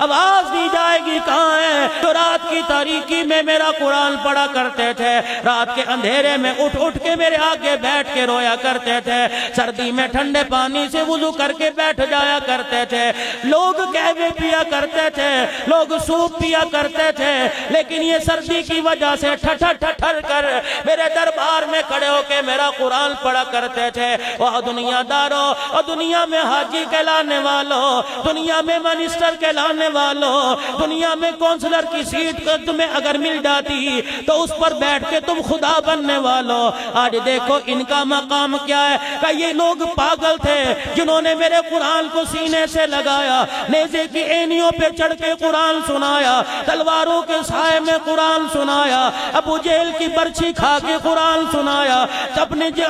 آواز دی جائے گی کہاں ہے جو رات کی تاریکی میں میرا قرآن پڑھا کرتے تھے، رات کے اندھیرے میں اٹھ اٹھ کے میرے آگے بیٹھ کے رویا کرتے تھے، سردی میں ٹھنڈے پانی سے وضو کر کے بیٹھ جایا کرتے تھے، لوگ قہوے پیا کرتے تھے، لوگ سوپ پیا کرتے تھے، لیکن یہ سردی کی وجہ سے ٹھٹھر ٹھٹھر کر میرے دربار میں کھڑے ہو کے میرا قرآن پڑھا کرتے تھے۔ وہ دنیا داروں اور دنیا میں حاجی کہلانے والوں، دنیا میں منسٹر کہلانے والوں، دنیا میں کونسلر کی سیٹ تمہیں اگر مل جاتی تو اس پر بیٹھ کے تم خدا بننے والوں، آج دیکھو ان کا مقام کیا ہے کہ یہ لوگ پاگل تھے جنہوں نے میرے قرآن کو سینے سے لگایا، نیزے کی اینیوں پہ چڑھ کے قرآن سنایا، تلواروں کے سائے میں قرآن سنایا، ابو جہل کی برچھی کھا کے قرآن سنایا،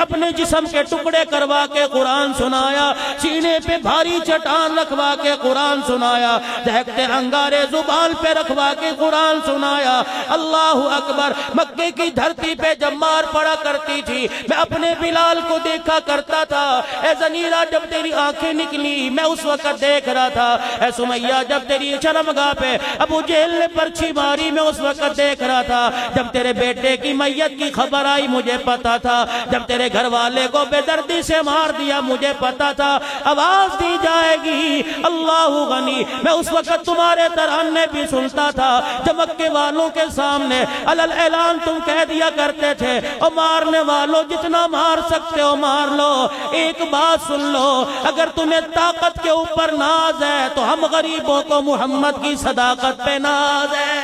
اپنے جسم کے ٹکڑے کروا کے قرآن سنایا، سینے پہ بھاری چٹان رکھوا کے قرآن سنایا، دہکتے انگارے زبان پہ رکھوا کے قرآن سنایا۔ اللہ اکبر۔ مکے کی دھرتی پہ جب مار پڑا کرتی تھی میں اپنے بلال کو دیکھا کرتا تھا، اے زنیرہ جب تیری آنکھیں نکلی میں اس وقت دیکھ رہا تھا، اے سمیہ جب تیری شرمگاہ پہ ابو جہل نے پرچھی ماری میں اس وقت دیکھ رہا تھا، جب تیرے بیٹے کی میت کی خبر آئی مجھے پتا تھا، جب تیرے گھر والے کو بے دردی سے مار دیا مجھے پتا تھا۔ آواز دی جائے گی اللہ غنی، میں اس وقت تمہارے ترانے بھی سنتا تھا جب مکے والوں کے سامنے علل اعلان تم کہہ دیا کرتے تھے او مارنے والوں جتنا مار سکتے ہو مار لو، ایک بات سن لو، اگر تمہیں طاقت کے اوپر ناز ہے تو ہم غریبوں کو محمد کی صداقت پہ ناز ہے۔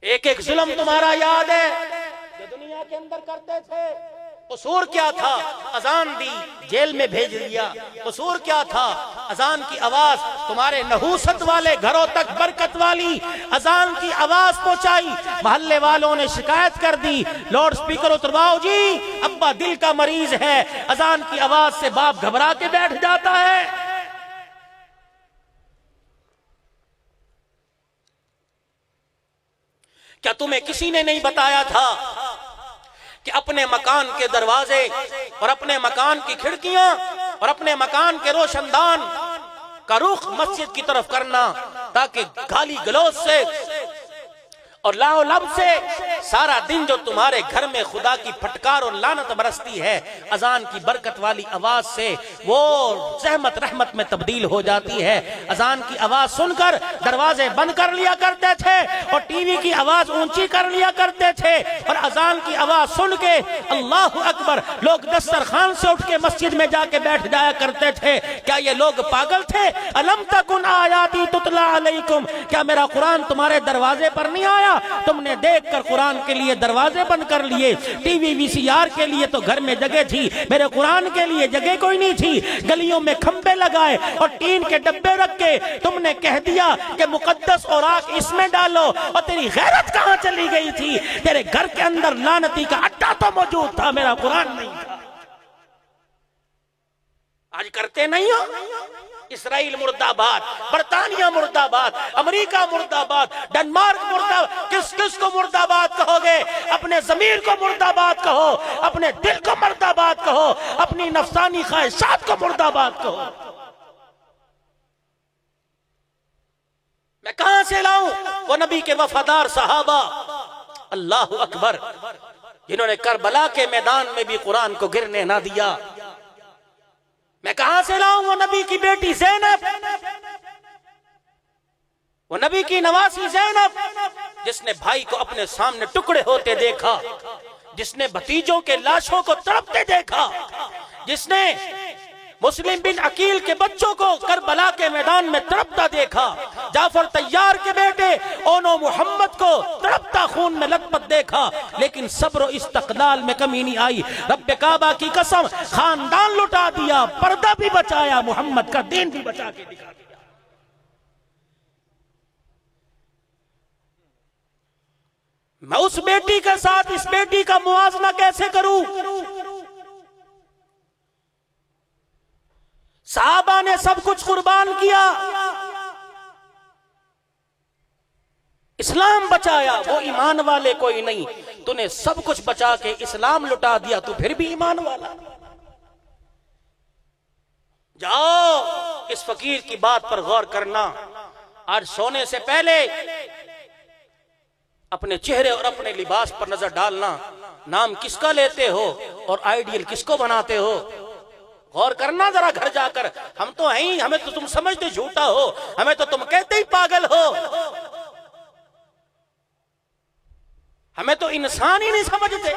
ایک ایک ظلم تمہارا یاد ہے جو دنیا کے اندر کرتے تھے، قصور کیا تھا؟ اذان دی جیل میں بھیج دیا، قصور کیا تھا؟ اذان کی آواز تمہارے نحوست والے گھروں تک برکت والی اذان کی آواز پہنچائی، محلے والوں نے شکایت کر دی، لاؤڈ سپیکر اترواؤ جی، ابا دل کا مریض ہے، اذان کی آواز سے باپ گھبرا کے بیٹھ جاتا ہے۔ کیا تمہیں کسی نے نہیں بتایا تھا کہ اپنے مکان کے دروازے اور اپنے مکان کی کھڑکیاں اور اپنے مکان کے روشن دان کا رخ مسجد کی طرف کرنا تاکہ گالی گلوچ سے اور لاؤ لب سے سارا دن جو تمہارے گھر میں خدا کی پھٹکار اور لعنت برستی ہے اذان کی برکت والی آواز سے وہ زحمت رحمت میں تبدیل ہو جاتی ہے۔ اذان کی آواز سن کر دروازے بند کر لیا کرتے تھے اور ٹی وی کی آواز اونچی کر لیا کرتے تھے، اور اذان کی آواز سن کے اللہ اکبر لوگ دسترخوان سے اٹھ کے مسجد میں جا کے بیٹھ جایا کرتے تھے۔ کیا یہ لوگ پاگل تھے؟ الم تکن آیاتی تتلی علیکم، کیا میرا قرآن تمہارے دروازے پر نہیں آیا؟ تم نے دیکھ کر قرآن کے لیے دروازے بند کر لیے، ٹی وی وی سی آر کے لیے تو گھر میں جگہ تھی، میرے قرآن کے لیے جگہ کوئی نہیں تھی، گلیوں میں کھمبے لگائے اور ٹین کے ڈبے رکھ کے تم نے کہہ دیا کہ مقدس اوراق اس میں ڈالو، اور تیری غیرت کہاں چلی گئی تھی؟ تیرے گھر کے اندر لعنتی کا اڈا تو موجود تھا، میرا قرآن نہیں تھا۔ آج کرتے نہیں ہو؟ اسرائیل مرد آباد، برطانیہ مرد آباد، امریکہ مرد آباد، ڈنمارک مرد آباد، کس کس کو مرد آباد کہو گے؟ اپنے ضمیر کو مرد آباد کہو، اپنے دل کو مرد آباد کہو، اپنی نفسانی خواہشات کو مرد آباد کہو۔ میں کہاں سے لاؤں وہ نبی کے وفادار صحابہ، اللہ اکبر، جنہوں نے کربلا کے میدان میں بھی قرآن کو گرنے نہ دیا؟ میں کہاں سے لاؤں وہ نبی کی بیٹی زینب، وہ نبی کی نواسی زینب جس نے بھائی کو اپنے سامنے ٹکڑے ہوتے دیکھا، جس نے بھتیجوں کے لاشوں کو تڑپتے دیکھا، جس نے مسلم بن عقیل کے بچوں کو کربلا کے میدان میں تڑپتا دیکھا، جعفر طیار کے بیٹے اونو محمد کو تڑپتا خون میں لت پت دیکھا، لیکن صبر و استقلال میں کمی نہیں آئی۔ رب کعبہ کی قسم، خاندان لٹا دیا، پردہ بھی بچایا، محمد کا دین بھی بچا کے دکھا دیا۔ میں اس بیٹی کے ساتھ اس بیٹی کا موازنہ کیسے کروں؟ صحابہ نے سب کچھ قربان کیا، اسلام بچایا، وہ ایمان والے کوئی نہیں، تو نے سب کچھ بچا کے اسلام لٹا دیا، تو پھر بھی ایمان والا؟ جاؤ اس فقیر کی بات پر غور کرنا. آج سونے سے پہلے اپنے چہرے اور اپنے لباس پر نظر ڈالنا. نام کس کا لیتے ہو اور آئیڈیل کس کو بناتے ہو؟ غور کرنا ذرا گھر جا کر. ہم تو ہیں، ہمیں تو تم سمجھتے جھوٹا ہو، ہمیں تو تم کہتے ہی پاگل ہو، ہمیں تو انسان ہی نہیں سمجھتے.